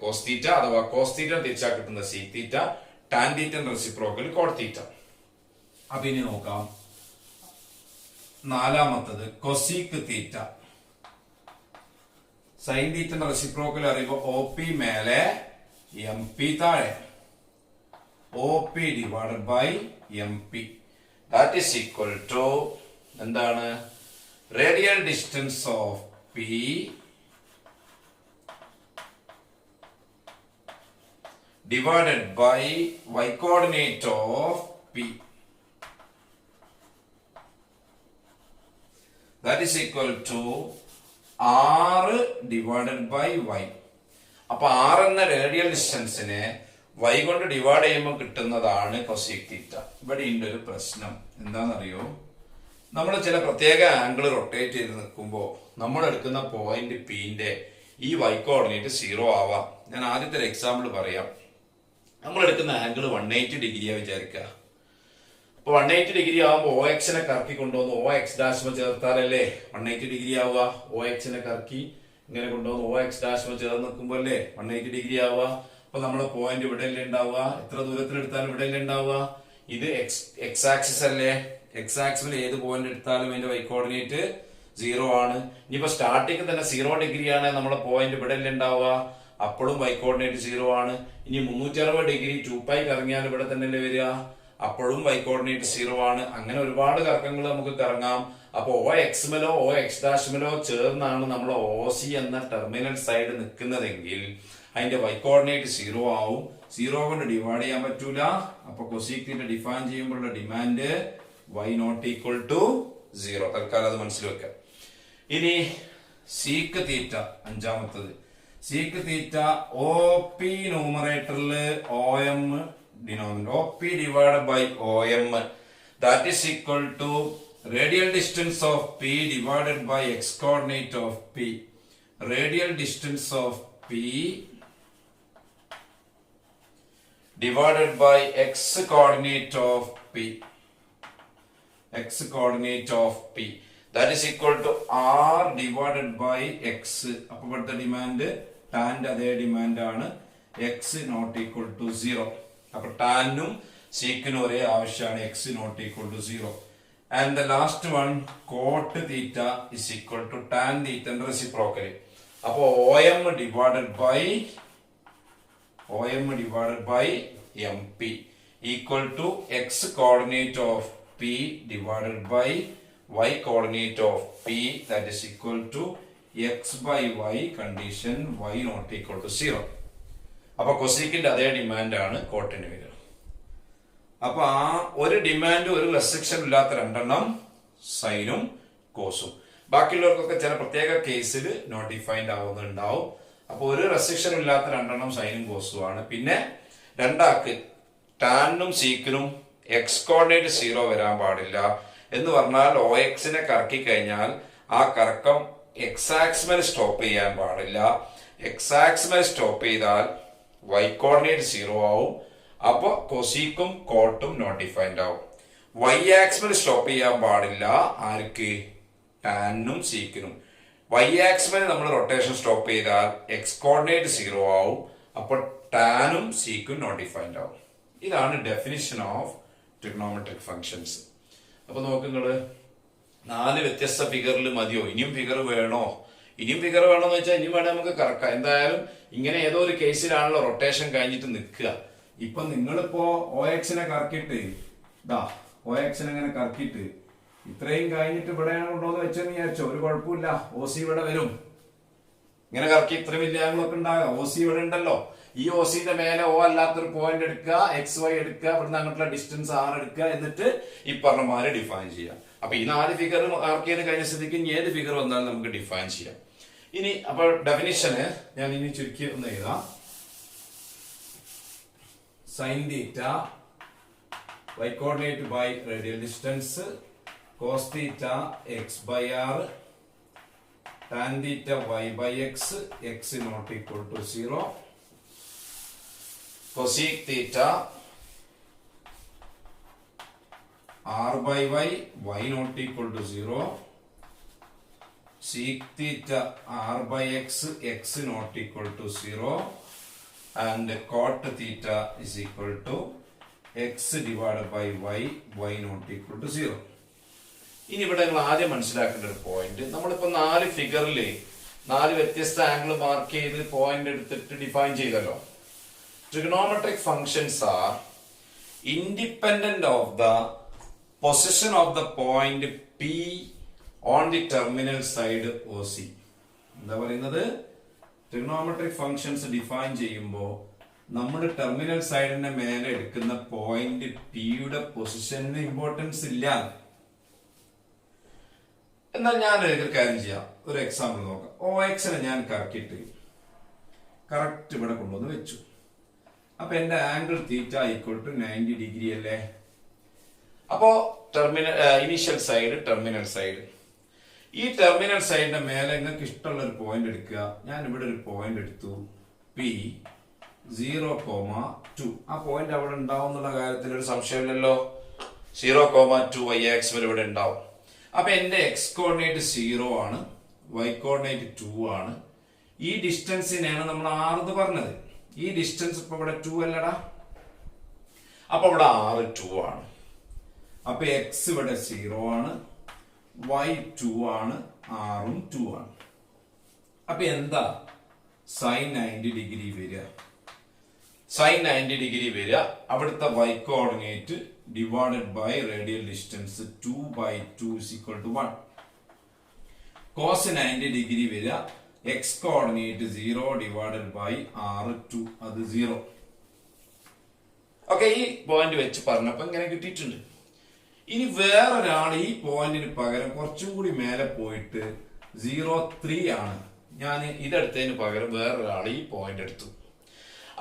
കോസ് തീറ്റ, അഥവാ കോസ് തീറ്റ തിരിച്ചാ കിട്ടുന്നത് സീക് തീറ്റ, ടാൻ തീറ്റന്റെ റെസിപ്രോക്കൽ കോട്ട് തീറ്റ. അപ്പൊ ഇനി നോക്കാം. 4ാമത്തത് കൊസീക് തീറ്റ. സൈൻ തീറ്റന്റെ റെസിപ്രോക്കൽ അറിയുമ്പോ ഒ പി മേലെ എം പി താഴെ, O P divided by M P, that is equal to എന്താണ്? Radial distance of P divided by y coordinate of P, that is equal to R divided by Y. അപ്പൊ R എന്ന റേഡിയൽ ഡിസ്റ്റൻസിനെ y കൊണ്ട് ഡിവൈഡ് ചെയ്യുമ്പോൾ കിട്ടുന്നതാണ് കൊസീക് തീറ്റ. ഇവിടെ ഉണ്ട് ഒരു പ്രശ്നം. എന്താണെന്നറിയോ, നമ്മൾ ചില പ്രത്യേക ആംഗിൾ റൊട്ടേറ്റ് ചെയ്ത് നിൽക്കുമ്പോൾ നമ്മൾ എടുക്കുന്ന പോയിന്റ് പിന്റെ ഈ y കോർഡിനേറ്റ് 0 ആവാം. ഞാൻ ആദ്യത്തെ ഒരു എക്സാമ്പിൾ പറയാം. നമ്മൾ എടുക്കുന്ന ആംഗിൾ 180 ഡിഗ്രിയാ വിചാരിക്കുക. അപ്പൊ 180 ഡിഗ്രി ആവുമ്പോൾ ഒ എക്സിനെ കറക്കി കൊണ്ടുവന്ന് ഒ എക്സ് ഡാഷ്മ ചേർത്താലല്ലേ 180 ഡിഗ്രി ആവുക. ഒ എക്സിനെ കറക്കി ഇങ്ങനെ കൊണ്ടുവന്ന് ഒ എക്സ് ഡാഷ്മ ചേർന്ന് നിൽക്കുമ്പോൾ അല്ലേ 180 ഡിഗ്രി ആവുക. അപ്പൊ നമ്മളെ പോയിന്റ് ഇവിടെ അല്ലേ ഉണ്ടാവുക, എത്ര ദൂരത്തിൽ എടുത്താലും ഇവിടെ അല്ലേ ഉണ്ടാവുക. ഇത് എക്സ് ആക്സിസ് അല്ലേ, എക്സ് ആക്സിൽ ഏത് പോയിന്റ് എടുത്താലും അതിന്റെ വൈ കോർഡിനേറ്റ് 0 ആണ്. ഇനിയിപ്പോ സ്റ്റാർട്ടിങ് തന്നെ 0 ഡിഗ്രി ആണ് നമ്മളെ പോയിന്റ് ഇവിടെ അല്ലേ ഉണ്ടാവുക, അപ്പോഴും വൈ കോർഡിനേറ്റ് 0 ആണ്. ഇനി 360 ഡിഗ്രി 2π കറങ്ങിയാൽ ഇവിടെ തന്നെ വരിക, അപ്പോഴും വൈ കോർഡിനേറ്റ് 0 ആണ്. അങ്ങനെ ഒരുപാട് കറക്കങ്ങൾ നമുക്ക് കറങ്ങാം. അപ്പൊ ഒ എക്സ്മലോ ഒ എക്സ് ഡാഷ്മലോ ചേർന്നാണ് നമ്മൾ ഒ സി എന്ന ടെർമിനൽ സൈഡ് നിൽക്കുന്നതെങ്കിൽ അതിന്റെ വൈ കോർഡിനേറ്റ് 0 ആവും. 0 കൊണ്ട് ഡിവൈഡ് ചെയ്യാൻ പറ്റൂല. അപ്പൊ കൊസീക് തീറ്റ ഡിഫൈൻ ചെയ്യുമ്പോഴുള്ള demand y not equal to 0. തൽക്കാലം അത് മനസ്സിൽ വെക്കാം. ഇനി സീക്ക് തീറ്റ അഞ്ചാമത്തത്. സീക്ക് തീറ്റ ഒ പി ന്യൂമറേറ്ററിൽ O M denominator O P divide by O M that is equal to radial distance of P divided by x coordinate of P. Radial distance of P divided by x coordinate of P. X coordinate of P. That is equal to R divided by x. അപ്പോൾ ഇവിടുത്തെ ഡിമാൻഡ് ടാൻ്റെ അതേ ഡിമാൻഡ് ആണ്. x not equal to 0. അപ്പോൾ ടാനും സീക്കിനും ഒരേ ആവശ്യമാണ്. x not equal to 0. And the last one, cot theta is equal to tan theta and reciprocal. അപ്പോൾ OM divided by MP equal to x coordinate of P divided by y coordinate of P, that is equal to x by y condition y not equal to 0. അപ്പോൾ കൊസീക്കിന്റെ അതേ ഡിമാൻഡ് ആണ് കോട്ടിന് വരിക. അപ്പൊ ആ ഒരു ഡിമാൻഡ് ഒരു റെസ്ട്രിക്ഷൻ ഇല്ലാത്ത രണ്ടെണ്ണം സൈനും കോസും. ബാക്കിയുള്ളവർക്കൊക്കെ ചില പ്രത്യേക കേസിൽ നോട്ട് ഡിഫൈൻഡ് ആവുന്നുണ്ടാവും. അപ്പൊ ഒരു റെസ്ട്രിക്ഷൻ ഇല്ലാത്ത രണ്ടെണ്ണം സൈനും കോസും ആണ്. പിന്നെ രണ്ടാക്ക് ടാനും സീക്കിനും എക്സ് കോർഡിനേറ്റ് 0 വരാൻ പാടില്ല. എന്ന് പറഞ്ഞാൽ ഒ എക്സിനെ കറക്കി കഴിഞ്ഞാൽ ആ കറക്കം എക്സ് ആക്സിമൽ സ്റ്റോപ്പ് ചെയ്യാൻ പാടില്ല. എക്സ് ആക്സിമൽ സ്റ്റോപ്പ് ചെയ്താൽ വൈ കോർഡിനേറ്റ് 0 ആവും. അപ്പൊ കൊസീക്കും കോട്ടും നോട്ട് ഡിഫൈൻഡ് ആവും. വൈ ആക്സിമൽ സ്റ്റോപ്പ് ചെയ്യാൻ പാടില്ല ആർക്ക്? ടാനും സീക്കിനും. വൈ ആക്സിമൽ നമ്മൾ റൊട്ടേഷൻ സ്റ്റോപ്പ് ചെയ്താൽ എക്സ് കോർഡിനേറ്റ് 0 ആവും. അപ്പോൾ ടാനും സീക്കും നോട്ട് ഡിഫൈൻഡ് ആവും. ഇതാണ് ഡെഫിനിഷൻ ഓഫ് ട്രിഗണോമെട്രിക് ഫങ്ഷൻസ്. അപ്പൊ നോക്കുങ്ങള് 4 വ്യത്യസ്ത ഫിഗറിൽ മതിയോ? ഇനിയും ഫിഗർ വേണോ? ഇനിയും ഫിഗർ വേണോന്ന് വെച്ചാൽ ഇനിയും വേണേ നമുക്ക് കറക്കാം. എന്തായാലും ഇങ്ങനെ ഏതോ ഒരു കേസിലാണല്ലോ റൊട്ടേഷൻ കഴിഞ്ഞിട്ട് നിൽക്കുക. ഇപ്പൊ നിങ്ങളിപ്പോ ഒ എക്സിനെ കറക്കിട്ട് ഒ എക്സിനെ അങ്ങനെ കറക്കിട്ട് ഇത്രയും കഴിഞ്ഞിട്ട് ഇവിടെയാണ് കൊണ്ടുവന്ന് വെച്ചെന്ന് വിചാരിച്ചോ, ഒരു കുഴപ്പമില്ല. ഒ സി ഇവിടെ വരും. ഇങ്ങനെ കറക്കി ഇത്ര വലിയ ആംഗിളൊക്കെ ഉണ്ടാകുക. ഒ സി ഇവിടെ ഉണ്ടല്ലോ. ഈ ഒ സിന്റെ മേലെ ഒ അല്ലാത്തൊരു പോയിന്റ് എടുക്കുക, എക്സ് വൈ എടുക്കുക, ഇവിടുന്ന് അങ്ങോട്ടുള്ള ഡിസ്റ്റൻസ് ആർ എടുക്കുക, എന്നിട്ട് ഈ പറഞ്ഞമാരെ ഡിഫൈൻ ചെയ്യാം. അപ്പൊ ഈ 4 ഫിഗർ ആർക്കിയത് കഴിഞ്ഞ സ്ഥിതിക്ക് ഏത് ഫിഗർ വന്നാലും നമുക്ക് ഡിഫൈൻ ചെയ്യാം. ഇനി അപ്പൊ ഡെഫിനിഷന് ഞാൻ ഇനി ചുരുക്കി ഒന്ന് എഴുതാം. sin theta y coordinate by radial distance, cos theta x by r, tan theta y by x, x not equal to 0, cosec theta r by y, y not equal to 0, sec theta r by x, x not equal to 0, and cot theta is equal to x divided by y, y not equal to 0. ഇനി ഇവിടെ നിങ്ങൾ ആദ്യം മനസ്സിലാക്കേണ്ട ഒരു പോയിന്റ്, നമ്മളിപ്പോ 4 ഫിഗറില് 4 വ്യത്യസ്ത ആംഗിൾ മാർക്ക് ചെയ്ത് പോയിന്റ് എടുത്തിട്ട് ഡിഫൈൻ ചെയ്തല്ലോ. Trigonometric functions are independent of the position of the point P on the terminal side OC. എന്താ പറയുന്നത്? ട്രിഗണോമെട്രിക് ഫങ്ഷൻസ് ഡിഫൈൻ ചെയ്യുമ്പോൾ നമ്മുടെ ടെർമിനൽ സൈഡിന്റെ മേലെ എടുക്കുന്ന പോയിന്റ് പിയുടെ പൊസിഷന് ഇമ്പോർട്ടൻസ് ഇല്ല. എന്നാൽ ഞാൻ ഒരു കാര്യം ചെയ്യാം, ഒരു എക്സാമ്പിൾ നോക്കാം. ഒ എക്സിനെ ഞാൻ കറക്കിയിട്ട് കറക്റ്റ് ഇവിടെ കൊണ്ടുവന്ന് വെച്ചു. അപ്പൊ എന്റെ angle theta equal to 90 degree അല്ലേ? അപ്പോ terminal initial side, terminal side, ഈ ടെർമിനൽ സൈഡിന്റെ മേലെ നിങ്ങൾക്ക് ഇഷ്ടമുള്ള ഒരു പോയിന്റ് എടുക്കുക. ഞാൻ ഇവിടെ ഒരു പോയിന്റ് എടുത്തു P 0,2. ആ പോയിന്റ് അവിടെ ഉണ്ടാവും എന്നുള്ള കാര്യത്തിൽ ഒരു സംശയമില്ലല്ലോ. 0,2 y ആക്സിസ് ഇവിടെ ഉണ്ടാവും. അപ്പൊ എന്റെ എക്സ് കോർഡിനേറ്റ് 0 ആണ്, y കോർഡിനേറ്റ് 2 ആണ്. ഈ ഡിസ്റ്റൻസിനെയാണ് നമ്മൾ r എന്ന് പറഞ്ഞത്. ഈ ഡിസ്റ്റൻസ് ഇപ്പൊ ഇവിടെ 2 അല്ലടാ. അപ്പൊ ഇവിടെ r 2 ആണ്. അപ്പൊ എക്സ് ഇവിടെ 0 ആണ്, y 2 ആണ്, r ഉം 2 ആണ്. അപ്പൊ എന്താ സൈൻ 90 ഡിഗ്രി വരിക? സൈൻ 90 ഡിഗ്രി വരിക അവിടുത്തെ y coordinate divided by radial distance 2/2 is equal to 1. Cos 90 degree വരിക x coordinate 0 divided by r2, അത് 0. ഓക്കെ, ഈ പോയിന്റ് വെച്ച് പറഞ്ഞപ്പോ ഇങ്ങനെ കിട്ടിയിട്ടുണ്ട്. ഇനി വേറൊരാൾ ഈ പോയിന്റിന് പകരം കുറച്ചും കൂടി മേലെ പോയിട്ട് 0.3 ആണ്. ഞാൻ ഇതെടുത്തതിന് പകരം വേറൊരാൾ ഈ പോയിന്റ് എടുത്തു.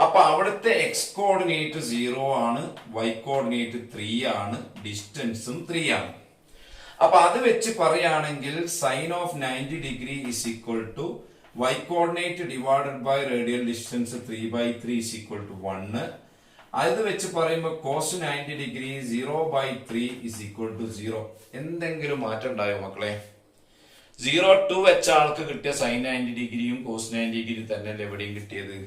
അപ്പൊ അവിടുത്തെ എക്സ് കോർഡിനേറ്റ് 0 ആണ്, വൈ കോർഡിനേറ്റ് 3 ആണ്, ഡിസ്റ്റൻസും 3 ആണ്. അപ്പൊ അത് വെച്ച് പറയുകയാണെങ്കിൽ sine of 90 degree is equal to y coordinate divided by radial distance 3/3 is equal to 1. അത് വെച്ച് പറയുമ്പോൾ cos 90 degree 0/3 is equal to 0. എന്തെങ്കിലും മാറ്റം ഉണ്ടായോ മക്കളെ? 0 വെച്ച ആൾക്ക് കിട്ടിയ സൈൻ 90 ഡിഗ്രിയും കോസ് 90 ഡിഗ്രി തന്നെ എവിടെയും കിട്ടിയത്.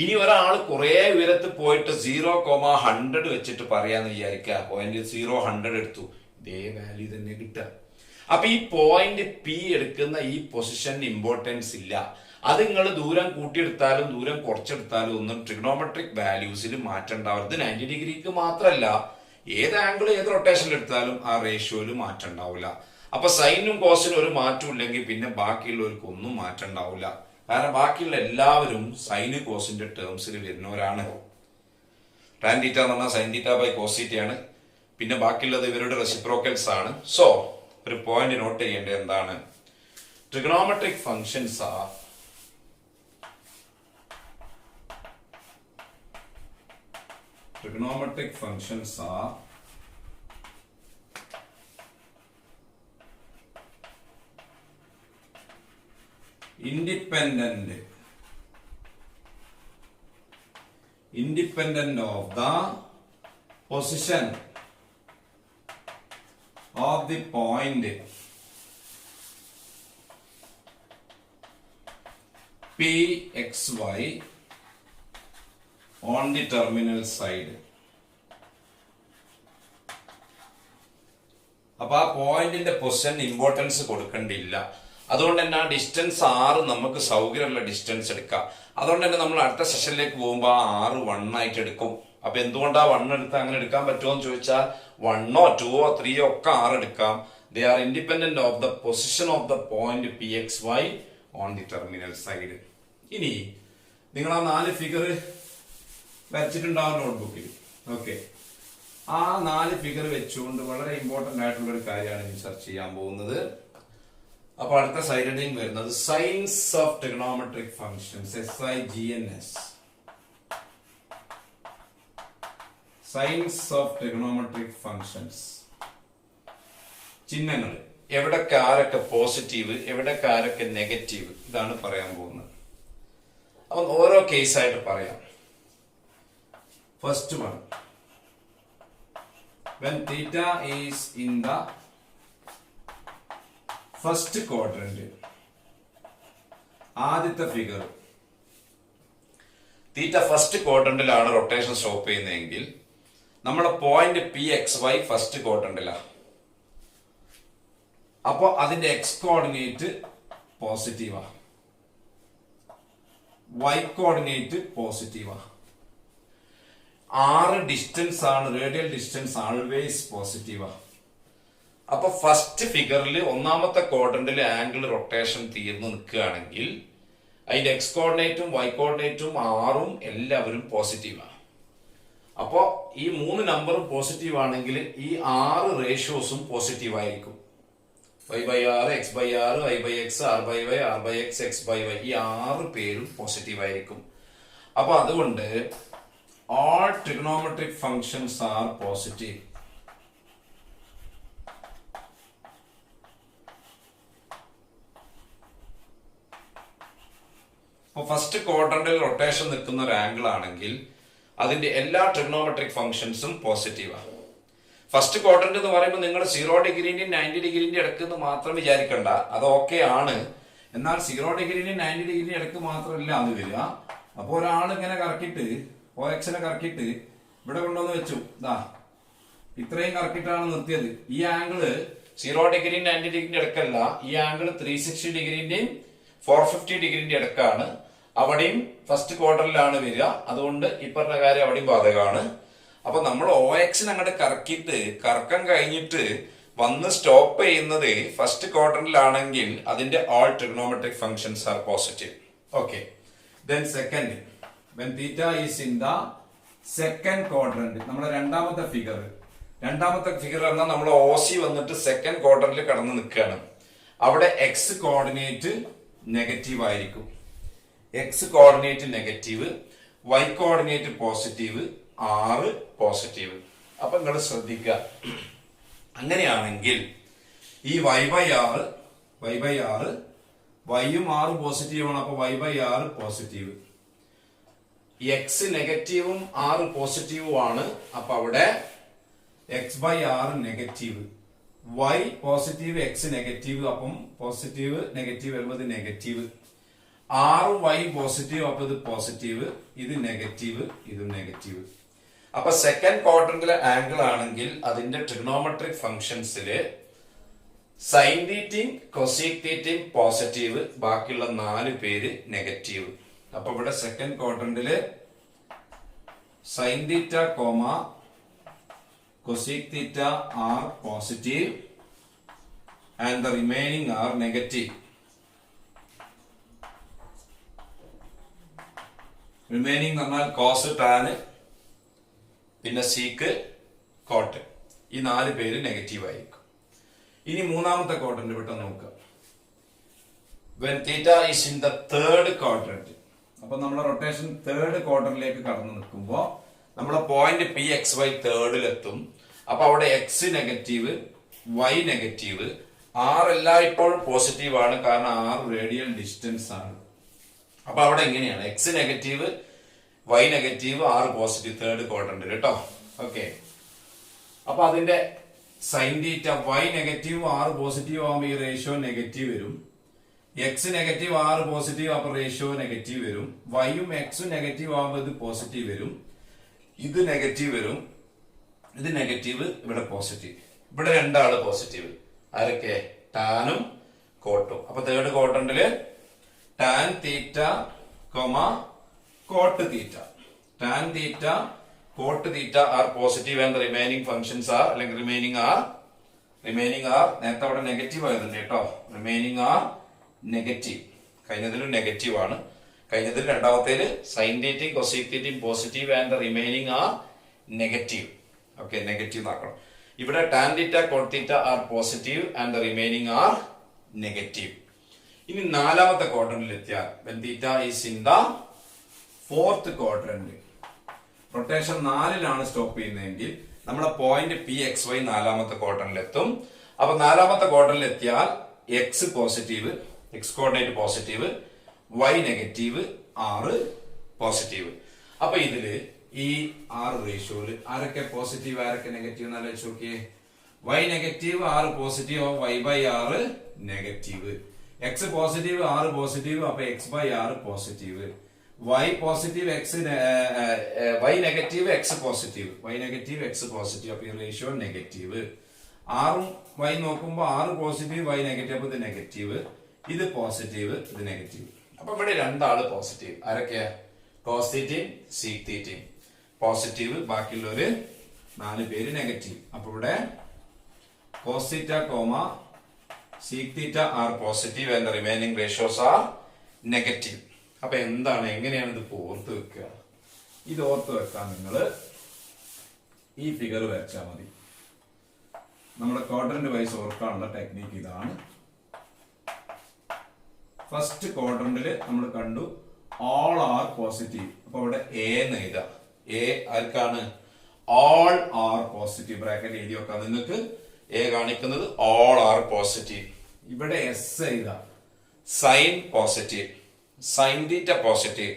ഇനി ഒരാൾ കുറെ ഉയരത്ത് പോയിട്ട് 0,100 വെച്ചിട്ട് പറയാന്ന് വിചാരിക്കുക. പോയിന്റ് 0,100 എടുത്തു, ഇതേ വാല്യൂ തന്നെ കിട്ടുക. അപ്പൊ ഈ പോയിന്റ് പി എടുക്കുന്ന ഈ പൊസിഷന് ഇമ്പോർട്ടൻസ് ഇല്ല. അത് നിങ്ങൾ ദൂരം കൂട്ടിയെടുത്താലും ദൂരം കുറച്ചെടുത്താലും ഒന്നും ട്രിഗണോമെട്രിക് വാല്യൂസിൽ മാറ്റം ഉണ്ടാവരുത്. 90 ഡിഗ്രിക്ക് മാത്രമല്ല, ഏത് ആംഗിൾ ഏത് റൊട്ടേഷനിൽ എടുത്താലും ആ റേഷ്യോയിൽ മാറ്റം ഉണ്ടാവില്ല. അപ്പൊ സൈനും കോസിനും ഒരു മാറ്റം ഇല്ലെങ്കിൽ പിന്നെ ബാക്കിയുള്ളവർക്ക് ഒന്നും മാറ്റം ഉണ്ടാവില്ല. കാരണം ബാക്കിയുള്ള എല്ലാവരും സൈന് കോസിന്റെ ടേംസിൽ വരുന്നവരാണ്. ടാൻ തീറ്റ എന്ന് പറഞ്ഞാൽ സൈൻ തീറ്റ ബൈ കോസ് തീറ്റയാണ്. പിന്നെ ബാക്കിയുള്ളത് ഇവരുടെ റെസിപ്രോക്കൽസ് ആണ്. സോ ഒരു പോയിന്റ് നോട്ട് ചെയ്യേണ്ടത് എന്താണ്? Trigonometric functions are independent of the position of the point Pxy on the terminal side. അപ്പൊ ആ പോയിന്റിന്റെ പൊസിഷൻ ഇമ്പോർട്ടൻസ് കൊടുക്കേണ്ടില്ല. അതുകൊണ്ട് തന്നെ ആ ഡിസ്റ്റൻസ് 6 നമുക്ക് സൗകര്യമുള്ള ഡിസ്റ്റൻസ് എടുക്കാം. അതുകൊണ്ട് തന്നെ നമ്മൾ അടുത്ത സെഷനിലേക്ക് പോകുമ്പോൾ ആ 6 1 ആയിട്ട് എടുക്കും. അപ്പൊ എന്തുകൊണ്ടാ 1 എടുത്ത് അങ്ങനെ എടുക്കാൻ പറ്റുമോ എന്ന് ചോദിച്ചാൽ 1 2 3 ഒക്കെ 6 എടുക്കാം. They are independent of the position of the point Pxy on the terminal side. ഇനി നിങ്ങൾ ആ 4 ഫിഗർ വരച്ചിട്ടുണ്ടാവും നോട്ട്ബുക്കിൽ. ഓക്കെ, ആ 4 ഫിഗർ വെച്ചുകൊണ്ട് വളരെ ഇമ്പോർട്ടന്റ് ആയിട്ടുള്ള ഒരു കാര്യമാണ് ഇനി ചർച്ച ചെയ്യാൻ പോകുന്നത്. അപ്പൊ അടുത്ത സൈഡിൽ വരുന്നത് signs of trigonometric functions, SIGNS. Signs of trigonometric functions. ചിഹ്നങ്ങൾ, എവിടൊക്കെ ആരൊക്കെ പോസിറ്റീവ്, എവിടൊക്കെ ആരൊക്കെ നെഗറ്റീവ്, ഇതാണ് പറയാൻ പോകുന്നത്. അപ്പൊ ഓരോ കേസായിട്ട് പറയാം. First one, when theta is in the first quadrant, ആദ്യത്തെ ഫിഗർ തീറ്റ ഫസ്റ്റ് ക്വാഡ്രന്റിലാണ് റൊട്ടേഷൻ സ്റ്റോപ്പ് ചെയ്യുന്നതെങ്കിൽ നമ്മുടെ പോയിന്റ് Pxy ഫസ്റ്റ് ക്വാഡ്രന്റിലാണ്. അപ്പൊ അതിന്റെ എക്സ് കോർഡിനേറ്റ് പോസിറ്റീവാ, വൈ കോർഡിനേറ്റ് പോസിറ്റീവാ. 6 ഡിസ്റ്റൻസ് ആണ്, റേഡിയൽ ഡിസ്റ്റൻസ് ആൾവേസ് പോസിറ്റീവാ. അപ്പൊ ഫസ്റ്റ് ഫിഗറിൽ ഒന്നാമത്തെ ക്വാഡ്രന്റിൽ ആംഗിൾ റൊട്ടേഷൻ തീർന്നു നിൽക്കുകയാണെങ്കിൽ അതിന്റെ എക്സ് കോർഡിനേറ്റും വൈ കോർഡിനേറ്റും 6ഉം എല്ലാവരും പോസിറ്റീവാണ്. അപ്പോ ഈ 3 നമ്പറും പോസിറ്റീവ് ആണെങ്കിൽ ഈ 6 റേഷ്യോസും പോസിറ്റീവ് ആയിരിക്കും. y/r, x/r, y/x, r/y, r/x, x/y, ഈ 6 പേരും പോസിറ്റീവ് ആയിരിക്കും. അപ്പൊ അതുകൊണ്ട് all trigonometric functions are positive. അപ്പോൾ ഫസ്റ്റ് ക്വാഡ്രന്റിൽ റൊട്ടേഷൻ നിൽക്കുന്ന ഒരു ആംഗിൾ ആണെങ്കിൽ അതിന്റെ എല്ലാ ട്രിഗണോമെട്രിക് ഫംഗ്ഷൻസും പോസിറ്റീവാണ്. ഫസ്റ്റ് ക്വാഡ്രന്റ് എന്ന് പറയുമ്പോൾ നിങ്ങൾ 0 ഡിഗ്രിന്റെയും 90 ഡിഗ്രിന്റെയും ഇടയ്ക്ക് മാത്രം വിചാരിക്കണ്ട, അത് ഓക്കെ ആണ്. എന്നാൽ 0 ഡിഗ്രിന്റെയും 90 ഡിഗ്രിന്റെയും ഇടയ്ക്ക് മാത്രമല്ല അത് വരിക. അപ്പോൾ ഒരാൾ ഇങ്ങനെ കറക്കിയിട്ട് OXനെ കറക്കിയിട്ട് ഇവിടെ കൊണ്ടുവന്ന് വെച്ചു, ദാ ഇത്രയും കറക്കിയിട്ടാണ് നിർത്തിയത്. ഈ ആംഗിള് 0 ഡിഗ്രിയും 90 ഡിഗ്രിന്റെ ഇടക്കല്ല, ഈ ആംഗിൾ 360 ഡിഗ്രിന്റെയും 450 ഡിഗ്രിന്റെ ഇടക്കാണ്. അവിടെയും ഫസ്റ്റ് ക്വാർട്ടറിലാണ് വരിക. അതുകൊണ്ട് ഈ പറഞ്ഞ കാര്യം അവിടെയും ബാധകമാണ്. അപ്പൊ നമ്മൾ OXനെ അങ്ങോട്ട് കറക്കിയിട്ട് കറക്കം കഴിഞ്ഞിട്ട് വന്ന് സ്റ്റോപ്പ് ചെയ്യുന്നത് ഫസ്റ്റ് ക്വാർട്ടറിലാണെങ്കിൽ അതിന്റെ all trigonometric functions are positive. Okay, then second, when theta is in the second quadrant, നമ്മുടെ രണ്ടാമത്തെ ഫിഗർ പറഞ്ഞാൽ നമ്മൾ OC വന്നിട്ട് സെക്കൻഡ് ക്വാർട്ടറിൽ കടന്ന് നിൽക്കുകയാണ്. അവിടെ എക്സ് കോർഡിനേറ്റ് നെഗറ്റീവ് ആയിരിക്കും. X coordinate negative, Y coordinate positive, R positive. അപ്പൊ നിങ്ങൾ ശ്രദ്ധിക്കുക, അങ്ങനെയാണെങ്കിൽ ഈ y ബൈ ആറ് വൈയും ആറ് പോസിറ്റീവ് ആണ്. അപ്പൊ y by R positive, X നെഗറ്റീവും ആറ് പോസിറ്റീവും ആണ്. അപ്പൊ അവിടെ X by R negative, Y positive X negative. അപ്പം പോസിറ്റീവ് നെഗറ്റീവ് വരുമ്പോൾ ഇത് നെഗറ്റീവ്. ആറും വൈ പോസിറ്റീവ്, അപ്പൊ ഇത് പോസിറ്റീവ്, ഇത് നെഗറ്റീവ്, ഇതും നെഗറ്റീവ്. അപ്പൊ സെക്കൻഡ് ക്വാഡ്രന്റിലെ ആംഗിൾ ആണെങ്കിൽ അതിന്റെ ട്രിഗണോമെട്രിക് ഫംഗ്ഷൻസില് സൈൻ തീറ്റയും കൊസീക് തീറ്റയും പോസിറ്റീവ്, ബാക്കിയുള്ള 4 പേര് നെഗറ്റീവ്. അപ്പൊ ഇവിടെ സെക്കൻഡ് ക്വാഡ്രന്റില് sine theta comma cosec theta are positive and the remaining are negative. Remaining എന്ന് പറഞ്ഞാൽ കോസ്, ടാന്, പിന്നെ സീക്ക്, കോട്ട്, ഈ 4 പേര് നെഗറ്റീവ് ആയിരിക്കും. ഇനി മൂന്നാമത്തെ ക്വാഡ്രന്റ് പെട്ടെന്ന് നോക്കുക. when theta is in the third quadrant, അപ്പൊ നമ്മുടെ റൊട്ടേഷൻ തേർഡ് ക്വാഡ്രന്റിലേക്ക് കടന്നു നിൽക്കുമ്പോൾ നമ്മളെ പോയിന്റ് പി എക്സ് വൈ തേർഡിലെത്തും. അപ്പൊ അവിടെ X negative, Y negative, R എല്ലായ്പ്പോഴും പോസിറ്റീവ് ആണ്, കാരണം ആർ റേഡിയൽ ഡിസ്റ്റൻസ് ആണ്. അപ്പൊ അവിടെ എങ്ങനെയാണ് X negative, Y negative, R positive, third quadrant കേട്ടോ. ഓക്കെ, അപ്പൊ അതിന്റെ sine theta Y negative R positive ആകുമ്പോൾ ഈ റേഷ്യോ നെഗറ്റീവ് വരും. എക്സ് നെഗറ്റീവ് ആർ പോസിറ്റീവ് അപ്പൊ റേഷ്യോ നെഗറ്റീവ് വരും. വൈയും എക്സും നെഗറ്റീവ് ആകുമ്പോൾ ഇത് പോസിറ്റീവ് വരും, ഇത് നെഗറ്റീവ് വരും, ഇത് നെഗറ്റീവ്, ഇവിടെ പോസിറ്റീവ്. ഇവിടെ രണ്ടാള് പോസിറ്റീവ്, ആരൊക്കെ? ടാനും കോട്ടും. അപ്പൊ തേർഡ് ക്വാഡ്രന്റില് tan theta comma cot theta, tan theta cot theta are positive and remaining functions are, അല്ലെങ്കിൽ റിമൈനിങ് ആർ നേരത്തെ അവിടെ നെഗറ്റീവ് ആയതുണ്ട് കേട്ടോ. റിമൈനിങ് ആർ നെഗറ്റീവ്, കഴിഞ്ഞതിലും നെഗറ്റീവ് ആണ്. കഴിഞ്ഞതിൽ രണ്ടാമത്തേല് സൈൻ തീറ്റയും കൊസീക് തീറ്റയും positive and remaining are negative. Okay, negative ആക്കണം. ഇവിടെ tan theta cot theta are positive and remaining are negative. ഇനി നാലാമത്തെ ക്വാഡ്രന്റിൽ എത്തിയാൽ when theta is in the fourth quadrant, rotation 4ലാണ് സ്റ്റോപ്പ് ചെയ്യുന്നതെങ്കിൽ നമ്മളെ പോയിന്റ് പി എക്സ് വൈ നാലാമത്തെ ക്വാഡ്രന്റിൽ എത്തും. അപ്പൊ നാലാമത്തെ ക്വാഡ്രന്റിൽ എത്തിയാൽ X positive, X coordinate positive, Y negative, R positive. അപ്പൊ ഇതില് ഈ ആറ് റേഷ്യോയില് ആരൊക്കെ പോസിറ്റീവ് ആരൊക്കെ നെഗറ്റീവ് എന്ന് ആലോചിച്ച് നോക്കിയേ. Y negative R positive, Y by R negative. X positive R positive, അപ്പൊ X by R positive. Y positive X, Y negative X positive, Y negative X positive, അപ്പൊ ഈ റേഷ്യോ നെഗറ്റീവ്. ആറും വൈ നോക്കുമ്പോ ആറ് പോസിറ്റീവ്, വൈ നെഗറ്റീവ്, അപ്പൊ ഇത് നെഗറ്റീവ്, ഇത് പോസിറ്റീവ്, ഇത് നെഗറ്റീവ്. അപ്പൊ ഇവിടെ രണ്ടാള് പോസിറ്റീവ്, ആരൊക്കെയാ? കോസ് തീറ്റയും സീക് തീറ്റയും പോസിറ്റീവ്, ബാക്കിയുള്ളവര് 4 പേര് നെഗറ്റീവ്. അപ്പൊ ഇവിടെ cos theta comma sec theta are positive and remaining ratios are negative. അപ്പൊ എന്താണ്, എങ്ങനെയാണ് ഇത് ഓർത്ത് വെക്കുക? ഇത് ഓർത്ത് വെക്കാൻ നിങ്ങള് ഈ ഫിഗർ വരച്ചാൽ മതി. നമ്മുടെ ക്വാഡ്രന്റ് വൈസ് ഓർക്കാനുള്ള ടെക്നിക്ക് ഇതാണ്. ഫസ്റ്റ് ക്വാഡ്രന്റില് നമ്മൾ കണ്ടു ഓൾ ആർ പോസിറ്റീവ്. അപ്പൊ ഇവിടെ എ എന്ന് എഴുതാം. എ ആർക്കാണ്? All are positive. ബ്രാക്കറ്റ് എഴുതി വെക്കാം നിങ്ങൾക്ക്. എ കാണിക്കുന്നത് ഓൾ ആർ പോസിറ്റീവ്. ഇവിടെ എസ് എഴുതാം. Sine positive, sine theta positive.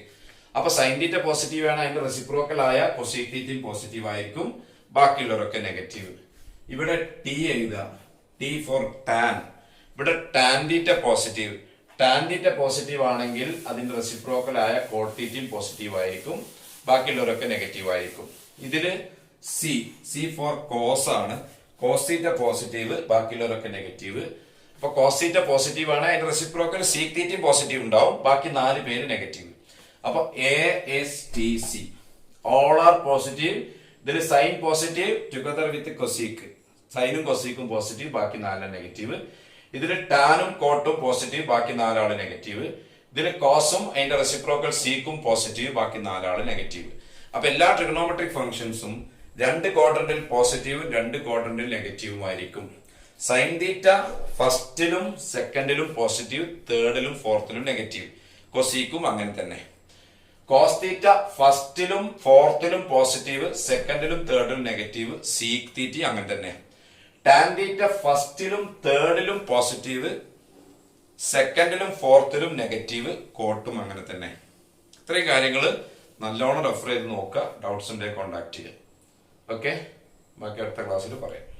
അപ്പൊ സൈൻ തീറ്റ പോസിറ്റീവ് ആണ്, അതിന്റെ റെസിപ്രോക്കൽ ആയ കൊസീക് തീറ്റയും പോസിറ്റീവ് ആയിരിക്കും, ബാക്കിയുള്ളവരൊക്കെ നെഗറ്റീവ്. ഇവിടെ ടി എഴുതാം. T four tan. ഇവിടെ tan theta positive. Tan theta positive ആണെങ്കിൽ അതിന്റെ റെസിപ്രോക്കൽ ആയ കോട്ട് തീറ്റയും പോസിറ്റീവ് ആയിരിക്കും, ബാക്കിയുള്ളവരൊക്കെ നെഗറ്റീവ് ആയിരിക്കും. ഇതില് സി, സി ഫോർ കോസ് ആണ്. കോസ് തീറ്റ പോസിറ്റീവ്, ബാക്കിയുള്ളവരൊക്കെ നെഗറ്റീവ്. അപ്പൊ കോസ് തീറ്റ പോസിറ്റീവ് ആണ്, അതിന്റെ റെസിപ്രോക്കൽ സീക് തീറ്റയും പോസിറ്റീവ് ഉണ്ടാവും, ബാക്കി 4 പേര് നെഗറ്റീവ്. അപ്പൊ A S T C all are positive. ഇതിൽ sine positive together with cosec, സൈനും കൊസീക്കും പോസിറ്റീവ്, ബാക്കി 4 നെഗറ്റീവ്. ഇതിൽ ടാനും കോട്ടും പോസിറ്റീവ്, ബാക്കി 4 ആള് നെഗറ്റീവ്. ഇതിൽ കോസും അതിന്റെ റെസിപ്രോക്കൽ സീക്കും പോസിറ്റീവ്, ബാക്കി 4 ആള് നെഗറ്റീവ്. അപ്പൊ എല്ലാ ട്രിഗണോമെട്രിക് ഫംഗ്ഷൻസും 2 ക്വാഡ്രന്റിൽ പോസിറ്റീവും 2 ക്വാഡ്രന്റിൽ നെഗറ്റീവും ആയിരിക്കും. സൈൻ തീറ്റ ഫസ്റ്റിലും സെക്കൻഡിലും പോസിറ്റീവ്, തേർഡിലും ഫോർത്തിലും നെഗറ്റീവ്. കൊസീക്കും അങ്ങനെ തന്നെ. കോസ് തീറ്റ ഫസ്റ്റിലും ഫോർത്തിലും പോസിറ്റീവ്, സെക്കൻഡിലും തേർഡിലും നെഗറ്റീവ്. സീക് തീറ്റ അങ്ങനെ തന്നെ. ടാൻ തീറ്റ ഫസ്റ്റിലും തേർഡിലും പോസിറ്റീവ്, സെക്കൻഡിലും ഫോർത്തിലും നെഗറ്റീവ്. കോട്ടും അങ്ങനെ തന്നെ. ഇത്രയും കാര്യങ്ങൾ നല്ലോണം റെഫർ ചെയ്ത് നോക്കുക. ഡൗട്ട്സ് ഉണ്ടെങ്കിൽ കോണ്ടാക്ട് ചെയ്യുക. ഓക്കെ, ബാക്കി അടുത്ത ക്ലാസ്സിൽ പറയാം.